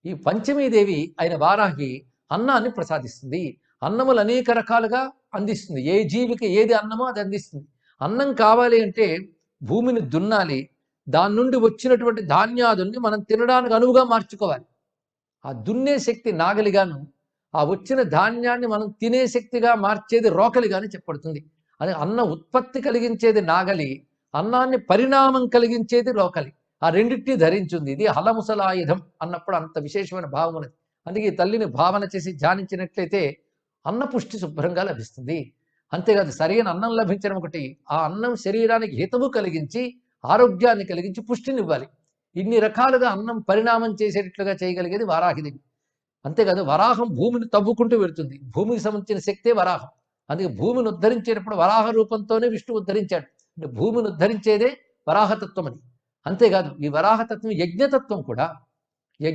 ఈ పంచమీదేవి అయిన వారాహి అన్నాన్ని ప్రసాదిస్తుంది. అన్నములు అనేక రకాలుగా అందిస్తుంది. ఏ జీవికి ఏది అన్నమో అది అందిస్తుంది. అన్నం కావాలి అంటే భూమిని దున్నాలి. దాని నుండి వచ్చినటువంటి ధాన్యాదుల్ని మనం తినడానికి అనువుగా మార్చుకోవాలి. ఆ దున్నే శక్తి నాగలిగాను, ఆ వచ్చిన ధాన్యాన్ని మనం తినే శక్తిగా మార్చేది రోకలిగాని చెప్పబడుతుంది. అది అన్న ఉత్పత్తి కలిగించేది నాగలి, అన్నాన్ని పరిణామం కలిగించేది రోకలి. ఆ రెండింటినీ ధరించింది. ఇది హలముసలాయుధం అన్నప్పుడు అంత విశేషమైన భావం ఉన్నది. అందుకే ఈ తల్లిని భావన చేసి ధ్యానించినట్లయితే అన్న పుష్టి శుభ్రంగా లభిస్తుంది. అంతేకాదు సరైన అన్నం లభించడం ఒకటి, ఆ అన్నం శరీరానికి హితవు కలిగించి ఆరోగ్యాన్ని కలిగించి పుష్టినివ్వాలి. ఇన్ని రకాలుగా అన్నం పరిణామం చేసేటట్లుగా చేయగలిగేది వారాహిదేవి. అంతేకాదు వరాహం భూమిని తవ్వుకుంటూ వెళుతుంది. భూమికి సంబంధించిన శక్తే వరాహం. అందుకే భూమిని ఉద్ధరించేటప్పుడు వరాహ రూపంతోనే విష్ణు ఉద్ధరించాడు. అంటే భూమిని ఉద్ధరించేదే వరాహతత్వం అని. అంతేకాదు ఈ వరాహతత్వం యజ్ఞతత్వం కూడా. యజ్ఞ